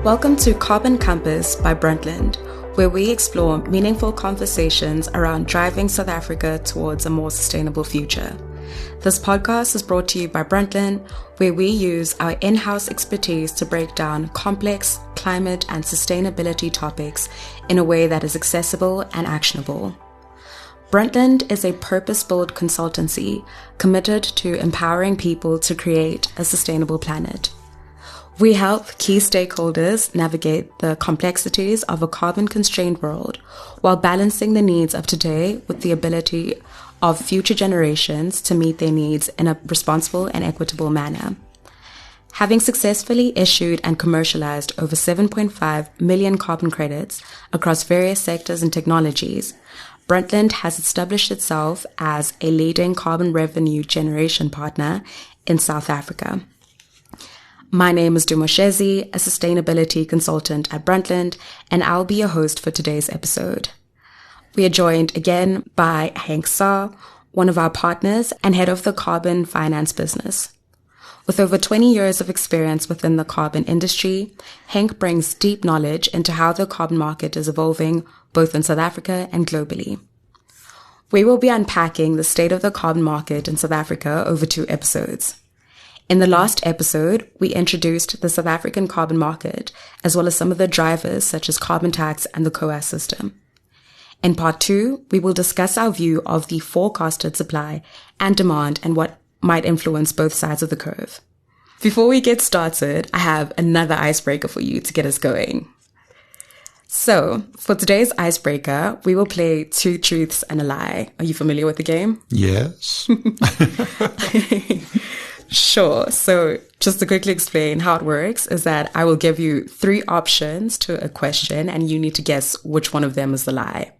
Welcome to Carbon Compass by Brundtland, where we explore meaningful conversations around driving South Africa towards a more sustainable future. This podcast is brought to you by Brundtland, where we use our in-house expertise to break down complex climate and sustainability topics in a way that is accessible and actionable. Brundtland is a purpose-built consultancy committed to empowering people to create a sustainable planet. We help key stakeholders navigate the complexities of a carbon-constrained world while balancing the needs of today with the ability of future generations to meet their needs in a responsible and equitable manner. Having successfully issued and commercialized over 7.5 million carbon credits across various sectors and technologies, Brundtland has established itself as a leading carbon revenue generation partner in South Africa. My name is Dumo, Shezi, a sustainability consultant at Brundtland, and I'll be your host for today's episode. We are joined again by Henk, one of our partners and head of the carbon finance business. With over 20 years of experience within the carbon industry, Henk brings deep knowledge into how the carbon market is evolving both in South Africa and globally. We will be unpacking the state of the carbon market in South Africa over 2 episodes. In the last episode, we introduced the South African carbon market, as well as some of the drivers such as carbon tax and the COAS system. In part 2, we will discuss our view of the forecasted supply and demand and what might influence both sides of the curve. Before we get started, I have another icebreaker for you to get us going. So, for today's icebreaker, we will play 2 truths and a lie. Are you familiar with the game? Yes. Sure. So just to quickly explain how it works is that I will give you 3 options to a question and you need to guess which one of them is the lie.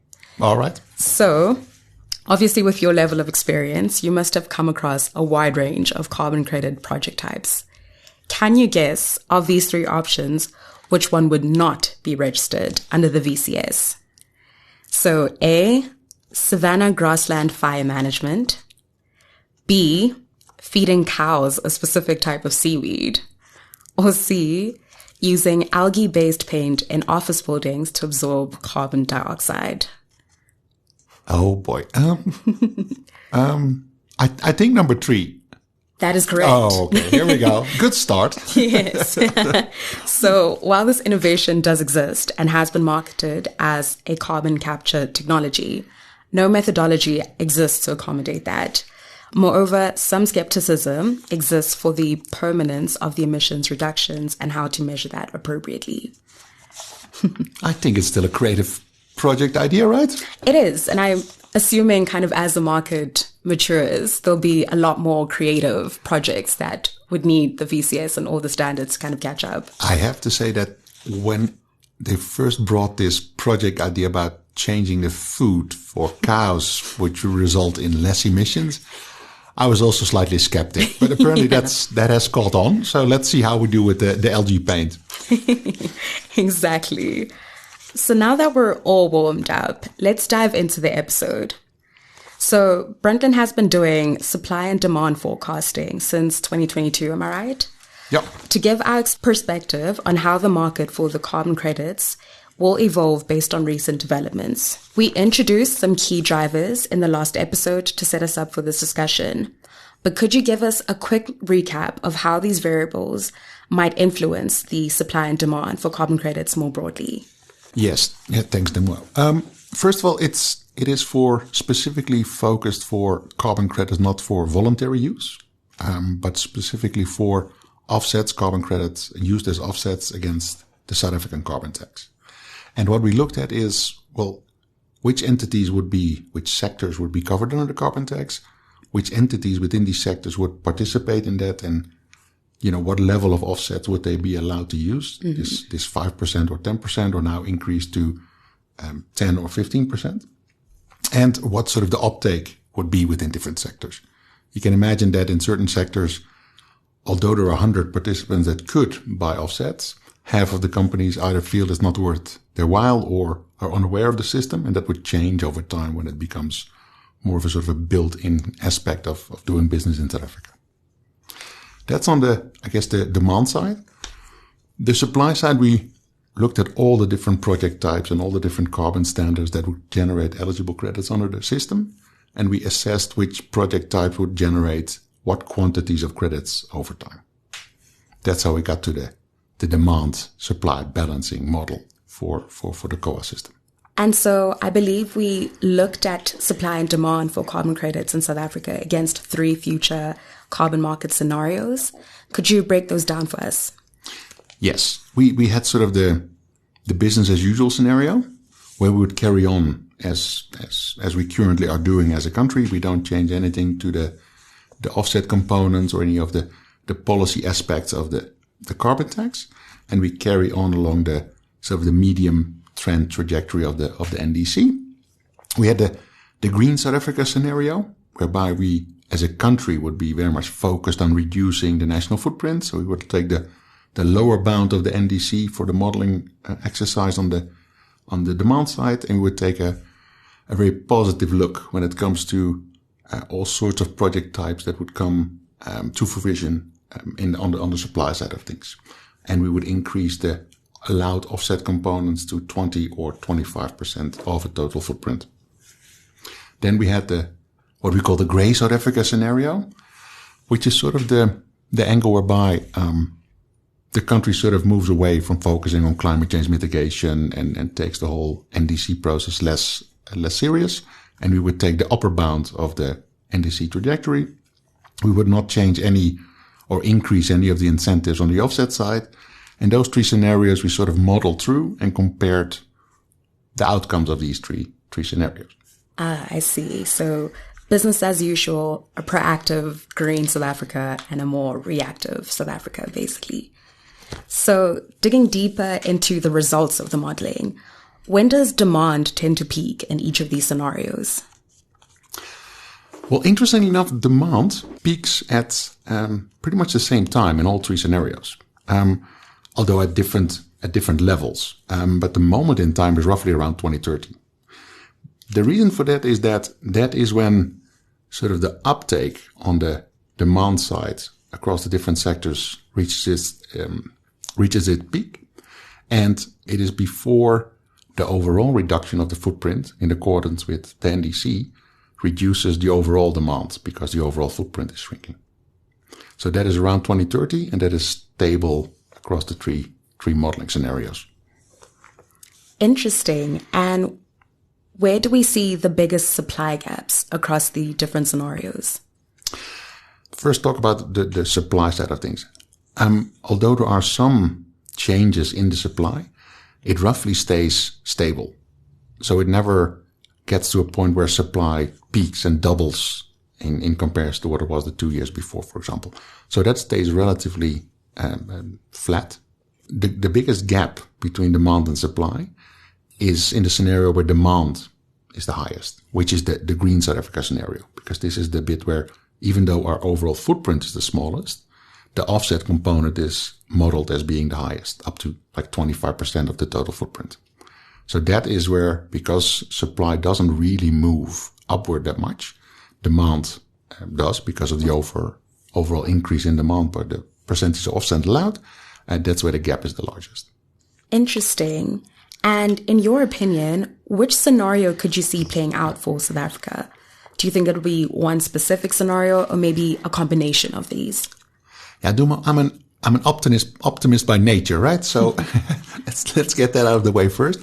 All right. So obviously with your level of experience, you must have come across a wide range of carbon credit project types. Can you guess of these 3 options, which one would not be registered under the VCS? So A, savanna grassland fire management. B, feeding cows a specific type of seaweed. Or C, using algae-based paint in office buildings to absorb carbon dioxide. Oh boy. I think number 3. That is correct. Oh, okay. Here we go. Good start. Yes. So while this innovation does exist and has been marketed as a carbon capture technology, no methodology exists to accommodate that. Moreover, some skepticism exists for the permanence of the emissions reductions and how to measure that appropriately. I think it's still a creative project idea, right? It is. And I'm assuming kind of as the market matures, there'll be a lot more creative projects that would need the VCS and all the standards to kind of catch up. I have to say that when they first brought this project idea about changing the food for cows, which will result in less emissions, I was also slightly skeptic, but apparently that has caught on. So let's see how we do with the algae paint. Exactly. So now that we're all warmed up, let's dive into the episode. So Brundtland has been doing supply and demand forecasting since 2022, am I right? Yep. To give our perspective on how the market for the carbon credits will evolve based on recent developments. We introduced some key drivers in the last episode to set us up for this discussion. But could you give us a quick recap of how these variables might influence the supply and demand for carbon credits more broadly? Yes. Yeah, thanks, Dumo. First of all, it is for specifically focused for carbon credits, not for voluntary use, but specifically for offsets, carbon credits used as offsets against the South African carbon tax. And what we looked at is, well, which sectors would be covered under the carbon tax, which entities within these sectors would participate in that, and, what level of offsets would they be allowed to use? Mm-hmm. This 5% or 10% or now increased to 10 or 15%. And what sort of the uptake would be within different sectors. You can imagine that in certain sectors, although there are 100 participants that could buy offsets, half of the companies either feel it's not worth their while or are unaware of the system, and that would change over time when it becomes more of a sort of a built-in aspect of doing business in South Africa. That's on the demand side. The supply side, we looked at all the different project types and all the different carbon standards that would generate eligible credits under the system. And we assessed which project type would generate what quantities of credits over time. That's how we got to the demand supply balancing model for the COA system. And so I believe we looked at supply and demand for carbon credits in South Africa against 3 future carbon market scenarios. Could you break those down for us? Yes, we had sort of the business as usual scenario where we would carry on as we currently are doing as a country. We don't change anything to the offset components or any of the policy aspects of the carbon tax, and we carry on along the sort of the medium trend trajectory of the NDC. We had the green South Africa scenario, whereby we as a country would be very much focused on reducing the national footprint. So we would take the lower bound of the NDC for the modeling exercise on the demand side, and we would take a very positive look when it comes to all sorts of project types that would come to fruition on the supply side of things. And we would increase the allowed offset components to 20 or 25% of a total footprint. Then we had what we call the grey South Africa scenario, which is sort of the angle whereby the country sort of moves away from focusing on climate change mitigation and takes the whole NDC process less serious. And we would take the upper bound of the NDC trajectory. We would not change any or increase any of the incentives on the offset side. And those 3 scenarios we sort of modeled through and compared the outcomes of these three scenarios. I see. So business as usual, a proactive green South Africa and a more reactive South Africa, basically. So digging deeper into the results of the modeling, when does demand tend to peak in each of these scenarios? Well, interestingly enough, demand peaks at pretty much the same time in all 3 scenarios, although at different levels. But the moment in time is roughly around 2030. The reason for that is when sort of the uptake on the demand side across the different sectors reaches its peak, and it is before the overall reduction of the footprint in accordance with the NDC reduces the overall demand because the overall footprint is shrinking. So that is around 2030, and that is stable across the three modeling scenarios. Interesting. And where do we see the biggest supply gaps across the different scenarios? First, talk about the supply side of things. Although there are some changes in the supply, it roughly stays stable. So it never gets to a point where supply peaks and doubles in comparison to what it was the 2 years before, for example. So that stays relatively flat. The biggest gap between demand and supply is in the scenario where demand is the highest, which is the green South Africa scenario, because this is the bit where, even though our overall footprint is the smallest, the offset component is modeled as being the highest, up to like 25% of the total footprint. So that is where, because supply doesn't really move upward that much, demand does because of the overall increase in demand by the percentage of offset allowed, and that's where the gap is the largest. Interesting. And in your opinion, which scenario could you see playing out for South Africa? Do you think it'll be one specific scenario or maybe a combination of these? Yeah, Dumo, I'm an optimist by nature, right? So let's get that out of the way first.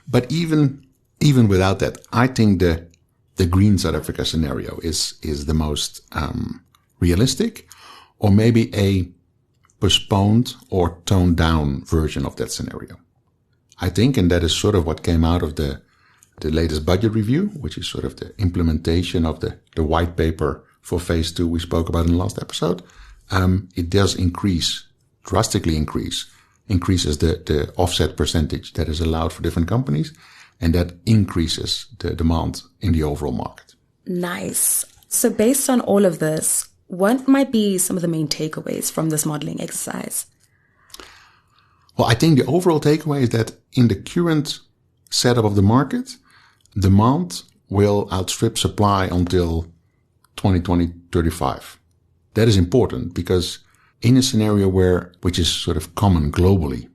But even without that, I think the green South Africa scenario is the most realistic, or maybe a postponed or toned down version of that scenario. I think, and that is sort of what came out of the latest budget review, which is sort of the implementation of the white paper for phase 2 we spoke about in the last episode. It does drastically increases the offset percentage that is allowed for different companies, and that increases the demand in the overall market. Nice. So based on all of this, what might be some of the main takeaways from this modeling exercise? Well, I think the overall takeaway is that in the current setup of the market, demand will outstrip supply until 2035. That is important because in a scenario which is sort of common globally,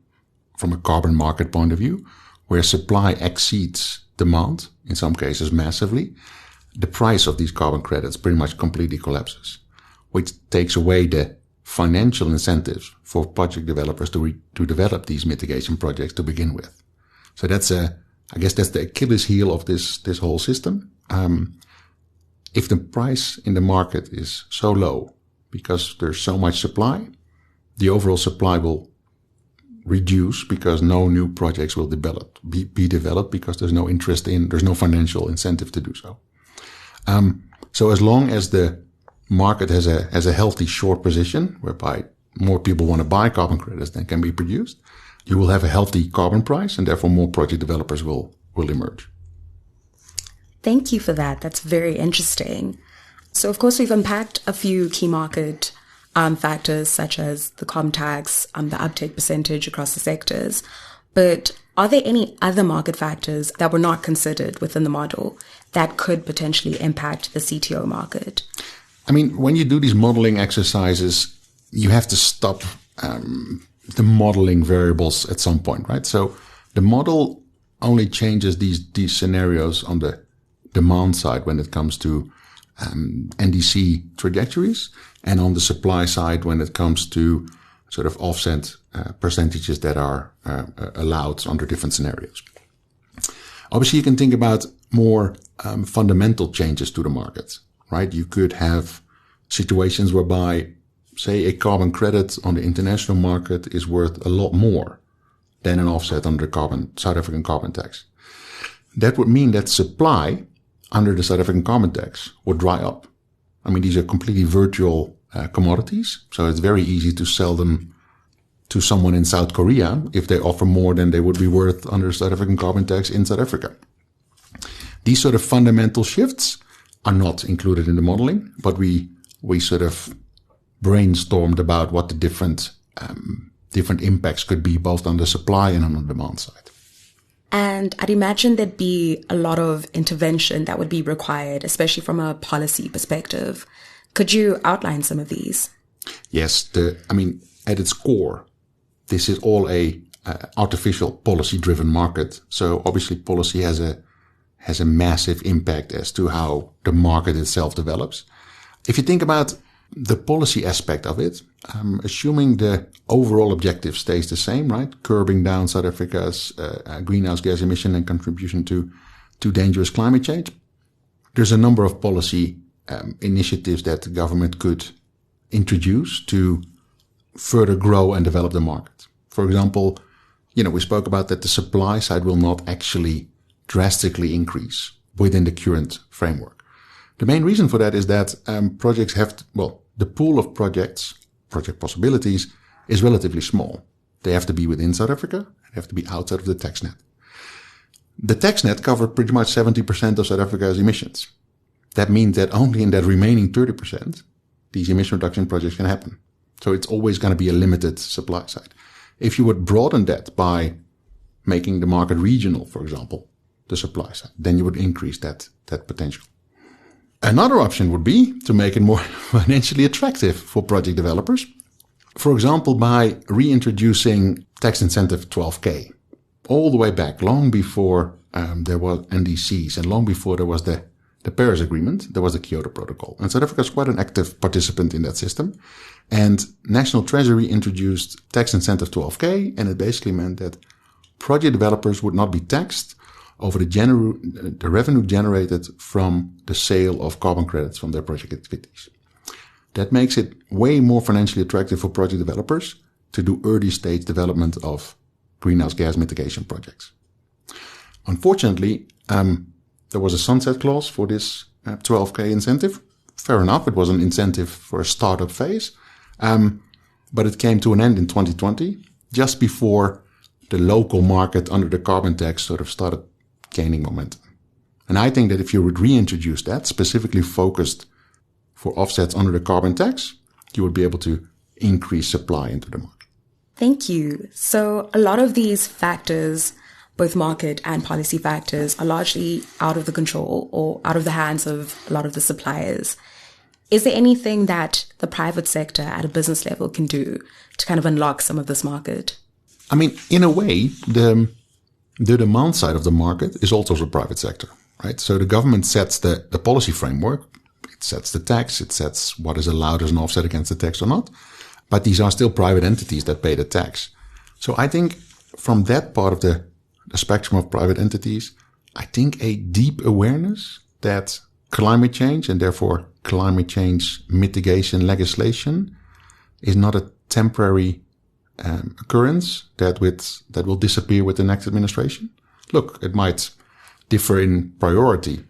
from a carbon market point of view, where supply exceeds demand, in some cases massively, the price of these carbon credits pretty much completely collapses, which takes away the financial incentives for project developers to develop these mitigation projects to begin with. So I guess that's the Achilles heel of this whole system. If the price in the market is so low because there's so much supply, the overall supply will reduce because no new projects will be developed because there's no financial incentive to do so. So as long as the market has a healthy short position whereby more people want to buy carbon credits than can be produced, you will have a healthy carbon price and therefore more project developers will emerge. Thank you for that. That's very interesting. So of course we've unpacked a few key market factors such as the carbon tax, the uptake percentage across the sectors. But are there any other market factors that were not considered within the model that could potentially impact the CTO market? I mean, when you do these modeling exercises, you have to stop the modeling variables at some point, right? So the model only changes these scenarios on the demand side when it comes to NDC trajectories, and on the supply side when it comes to sort of offset percentages that are allowed under different scenarios. Obviously, you can think about more fundamental changes to the market, right? You could have situations whereby, say, a carbon credit on the international market is worth a lot more than an offset under the South African carbon tax. That would mean that supply under the South African carbon tax would dry up. I mean, these are completely virtual commodities, so it's very easy to sell them to someone in South Korea if they offer more than they would be worth under South African carbon tax in South Africa. These sort of fundamental shifts are not included in the modeling, but we sort of brainstormed about what the different impacts could be both on the supply and on the demand side. And I'd imagine there'd be a lot of intervention that would be required, especially from a policy perspective. Could you outline some of these? Yes. At its core, this is all a artificial policy-driven market. So obviously policy has a massive impact as to how the market itself develops. If you think about the policy aspect of it, assuming the overall objective stays the same, right? Curbing down South Africa's greenhouse gas emission and contribution to dangerous climate change. There's a number of policy initiatives that the government could introduce to further grow and develop the market. For example, we spoke about that the supply side will not actually drastically increase within the current framework. The main reason for that is that projects the pool of project possibilities is relatively small. They have to be within South Africa, they have to be outside of the tax net. The tax net covered pretty much 70% of South Africa's emissions. That means that only in that remaining 30%, these emission reduction projects can happen. So it's always going to be a limited supply side. If you would broaden that by making the market regional, for example, the supply side, then you would increase that potential. Another option would be to make it more financially attractive for project developers. For example, by reintroducing tax incentive 12K. All the way back, long before there was NDCs and long before there was the Paris Agreement, there was the Kyoto Protocol. And South Africa is quite an active participant in that system. And National Treasury introduced tax incentive 12K, and it basically meant that project developers would not be taxed over the revenue generated from the sale of carbon credits from their project activities. That makes it way more financially attractive for project developers to do early stage development of greenhouse gas mitigation projects. Unfortunately, there was a sunset clause for this 12K incentive. Fair enough, it was an incentive for a startup phase, but it came to an end in 2020, just before the local market under the carbon tax sort of started gaining momentum. And I think that if you would reintroduce that, specifically focused for offsets under the carbon tax, you would be able to increase supply into the market. Thank you. So a lot of these factors, both market and policy factors, are largely out of the control or out of the hands of a lot of the suppliers. Is there anything that the private sector at a business level can do to kind of unlock some of this market? I mean, in a way, the demand side of the market is also the private sector, right? So the government sets the policy framework. It sets the tax. It sets what is allowed as an offset against the tax or not. But these are still private entities that pay the tax. So I think from that part of the spectrum of private entities, I think a deep awareness that climate change and therefore climate change mitigation legislation is not a temporary occurrence that will disappear with the next administration. Look, it might differ in priority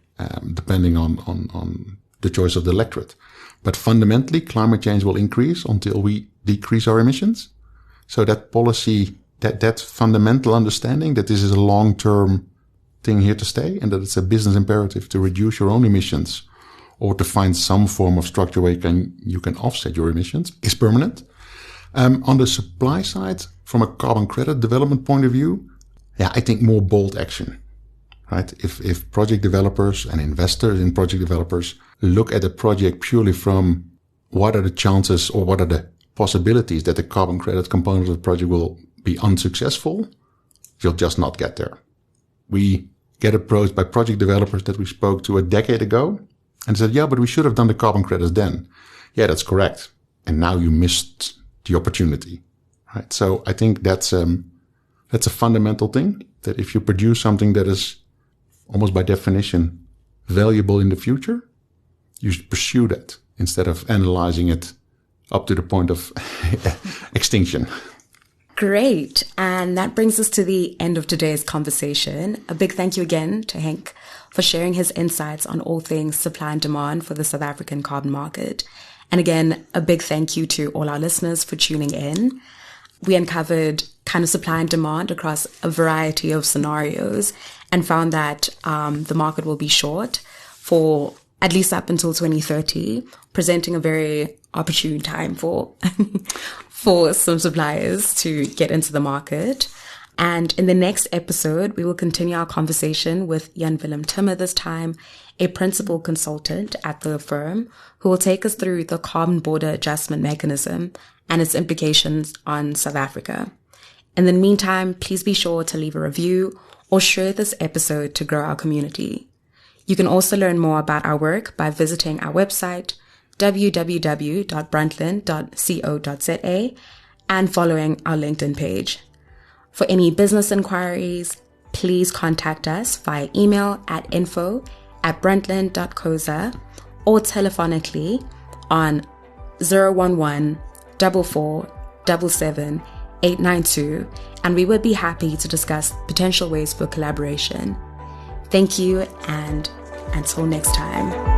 depending on the choice of the electorate. But fundamentally, climate change will increase until we decrease our emissions. So that policy, that fundamental understanding that this is a long-term thing here to stay and that it's a business imperative to reduce your own emissions or to find some form of structure where you can offset your emissions is permanent. On the supply side, from a carbon credit development point of view, I think more bold action, right? If project developers and investors in project developers look at a project purely from what are the chances or what are the possibilities that the carbon credit component of the project will be unsuccessful, you'll just not get there. We get approached by project developers that we spoke to a decade ago and said, yeah, but we should have done the carbon credits then. Yeah, that's correct. And now you missed the opportunity, right? So I think that's a fundamental thing, that if you produce something that is almost by definition valuable in the future, you should pursue that instead of analyzing it up to the point of extinction. Great. And that brings us to the end of today's conversation. A big thank you again to Henk for sharing his insights on all things supply and demand for the South African carbon market. And again, a big thank you to all our listeners for tuning in. We uncovered kind of supply and demand across a variety of scenarios and found that the market will be short for at least up until 2030, presenting a very opportune time for for some suppliers to get into the market. And in the next episode, we will continue our conversation with Jan Willem Timmer this time, a principal consultant at the firm, who will take us through the carbon border adjustment mechanism and its implications on South Africa. In the meantime, please be sure to leave a review or share this episode to grow our community. You can also learn more about our work by visiting our website, www.brundtland.co.za, and following our LinkedIn page. For any business inquiries, please contact us via email at info@brundtland.co.za or telephonically on 011 4477 892, and we would be happy to discuss potential ways for collaboration. Thank you, and until next time.